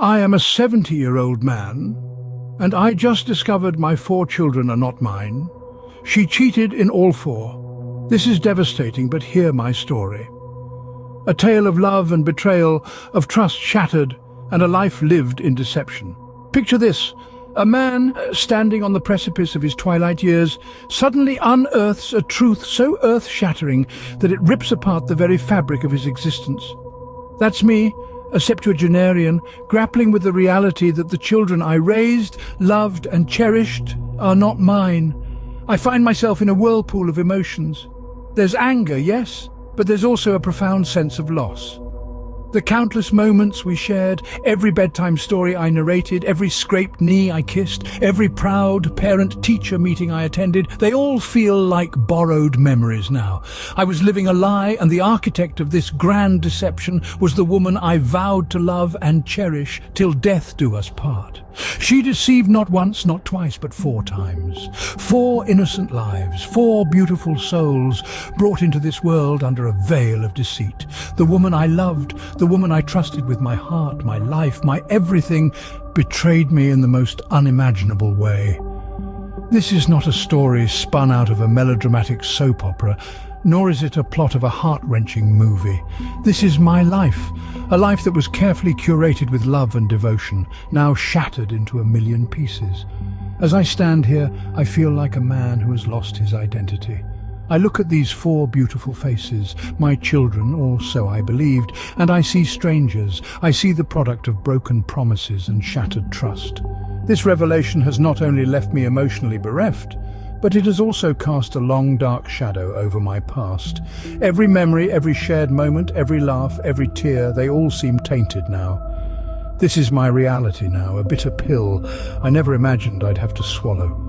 I am a 70-year-old man, and I just discovered my 4 children are not mine. She cheated in all 4. This is devastating, but hear my story. A tale of love and betrayal, of trust shattered, and a life lived in deception. Picture this. A man standing on the precipice of his twilight years suddenly unearths a truth so earth-shattering that it rips apart the very fabric of his existence. That's me, a septuagenarian, grappling with the reality that the children I raised, loved and cherished are not mine. I find myself in a whirlpool of emotions. There's anger, yes, but there's also a profound sense of loss. The countless moments we shared, every bedtime story I narrated, every scraped knee I kissed, every proud parent-teacher meeting I attended, they all feel like borrowed memories now. I was living a lie, and the architect of this grand deception was the woman I vowed to love and cherish till death do us part. She deceived not once, not twice, but 4 times. 4 innocent lives, 4 beautiful souls brought into this world under a veil of deceit. The woman I loved, the woman I trusted with my heart, my life, my everything, betrayed me in the most unimaginable way. This is not a story spun out of a melodramatic soap opera, nor is it a plot of a heart-wrenching movie. This is my life, a life that was carefully curated with love and devotion, now shattered into a million pieces. As I stand here, I feel like a man who has lost his identity. I look at these 4 beautiful faces, my children, or so I believed, and I see strangers. I see the product of broken promises and shattered trust. This revelation has not only left me emotionally bereft, but it has also cast a long, dark shadow over my past. Every memory, every shared moment, every laugh, every tear, they all seem tainted now. This is my reality now, a bitter pill I never imagined I'd have to swallow.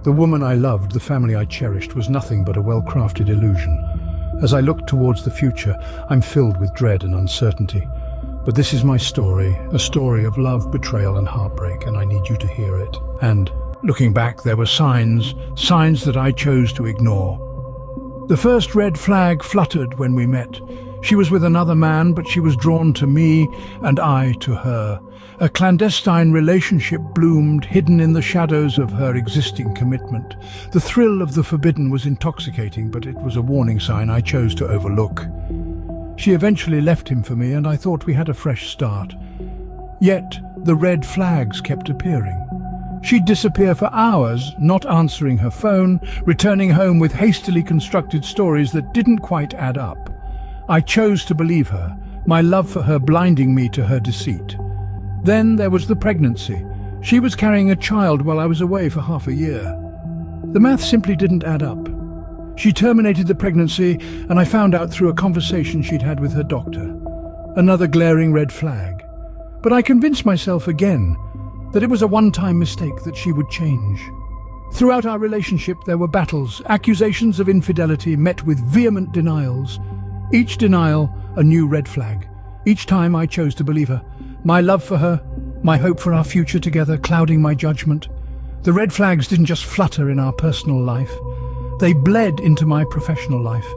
The woman I loved, the family I cherished, was nothing but a well-crafted illusion. As I look towards the future, I'm filled with dread and uncertainty. But this is my story, a story of love, betrayal and heartbreak, and I need you to hear it. And looking back, there were signs that I chose to ignore. The first red flag fluttered when we met. She was with another man, but she was drawn to me and I to her. A clandestine relationship bloomed, hidden in the shadows of her existing commitment. The thrill of the forbidden was intoxicating, but it was a warning sign I chose to overlook. She eventually left him for me, and I thought we had a fresh start. Yet the red flags kept appearing. She'd disappear for hours, not answering her phone, returning home with hastily constructed stories that didn't quite add up. I chose to believe her, my love for her blinding me to her deceit. Then there was the pregnancy. She was carrying a child while I was away for half a year. The math simply didn't add up. She terminated the pregnancy, and I found out through a conversation she'd had with her doctor. Another glaring red flag. But I convinced myself again that it was a one-time mistake, that she would change. Throughout our relationship there were battles, accusations of infidelity met with vehement denials. Each denial a new red flag. Each time I chose to believe her. My love for her, my hope for our future together, clouding my judgment. The red flags didn't just flutter in our personal life. They bled into my professional life.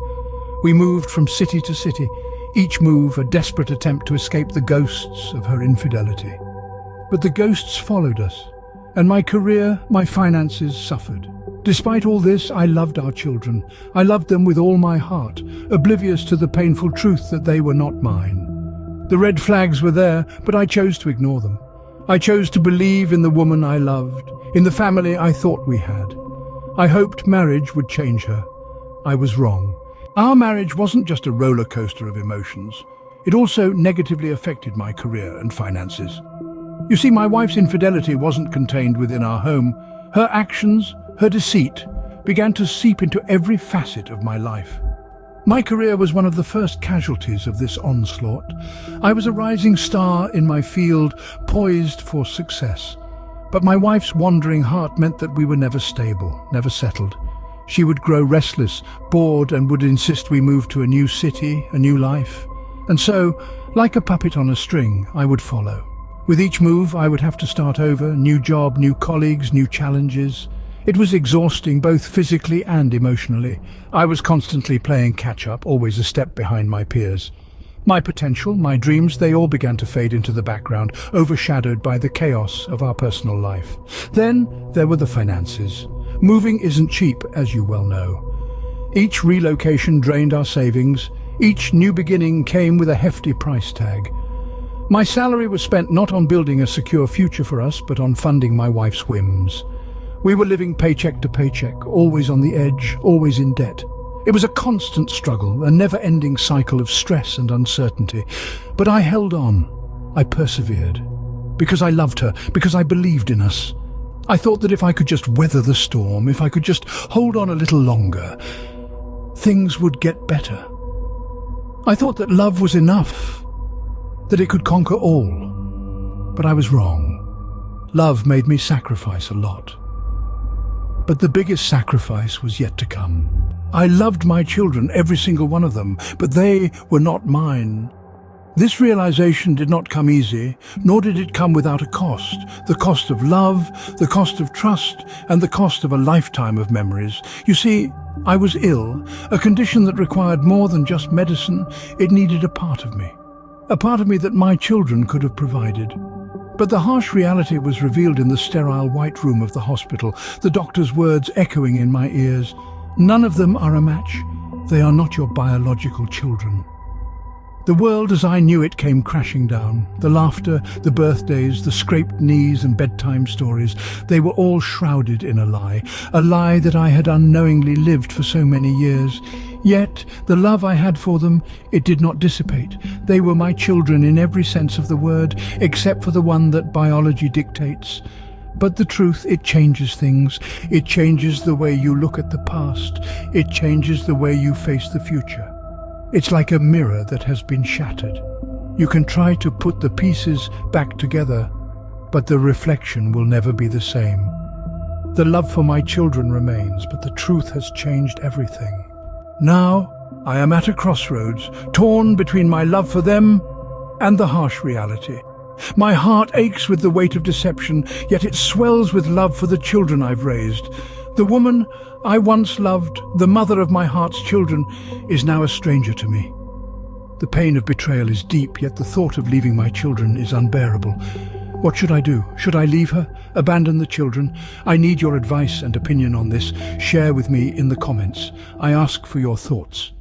We moved from city to city, each move a desperate attempt to escape the ghosts of her infidelity. But the ghosts followed us, and my career, my finances suffered. Despite all this, I loved our children. I loved them with all my heart, oblivious to the painful truth that they were not mine. The red flags were there, but I chose to ignore them. I chose to believe in the woman I loved, in the family I thought we had. I hoped marriage would change her. I was wrong. Our marriage wasn't just a roller coaster of emotions. It also negatively affected my career and finances. You see, my wife's infidelity wasn't contained within our home. Her actions, her deceit, began to seep into every facet of my life. My career was one of the first casualties of this onslaught. I was a rising star in my field, poised for success. But my wife's wandering heart meant that we were never stable, never settled. She would grow restless, bored, and would insist we move to a new city, a new life. And so, like a puppet on a string, I would follow. With each move, I would have to start over, new job, new colleagues, new challenges. It was exhausting, both physically and emotionally. I was constantly playing catch-up, always a step behind my peers. My potential, my dreams, they all began to fade into the background, overshadowed by the chaos of our personal life. Then there were the finances. Moving isn't cheap, as you well know. Each relocation drained our savings. Each new beginning came with a hefty price tag. My salary was spent not on building a secure future for us, but on funding my wife's whims. We were living paycheck to paycheck, always on the edge, always in debt. It was a constant struggle, a never-ending cycle of stress and uncertainty. But I held on. I persevered. Because I loved her, because I believed in us. I thought that if I could just weather the storm, if I could just hold on a little longer, things would get better. I thought that love was enough, that it could conquer all. But I was wrong. Love made me sacrifice a lot. But the biggest sacrifice was yet to come. I loved my children, every single one of them, but they were not mine. This realization did not come easy, nor did it come without a cost. The cost of love, the cost of trust, and the cost of a lifetime of memories. You see, I was ill, a condition that required more than just medicine. It needed a part of me that my children could have provided. But the harsh reality was revealed in the sterile white room of the hospital, the doctor's words echoing in my ears. None of them are a match. They are not your biological children. The world as I knew it came crashing down. The laughter, the birthdays, the scraped knees and bedtime stories, they were all shrouded in a lie that I had unknowingly lived for so many years. Yet, the love I had for them, it did not dissipate. They were my children in every sense of the word, except for the one that biology dictates. But the truth, it changes things. It changes the way you look at the past. It changes the way you face the future. It's like a mirror that has been shattered. You can try to put the pieces back together, but the reflection will never be the same. The love for my children remains, but the truth has changed everything. Now, I am at a crossroads, torn between my love for them and the harsh reality. My heart aches with the weight of deception, yet it swells with love for the children I've raised. The woman I once loved, the mother of my heart's children, is now a stranger to me. The pain of betrayal is deep, yet the thought of leaving my children is unbearable. What should I do? Should I leave her? Abandon the children? I need your advice and opinion on this. Share with me in the comments. I ask for your thoughts.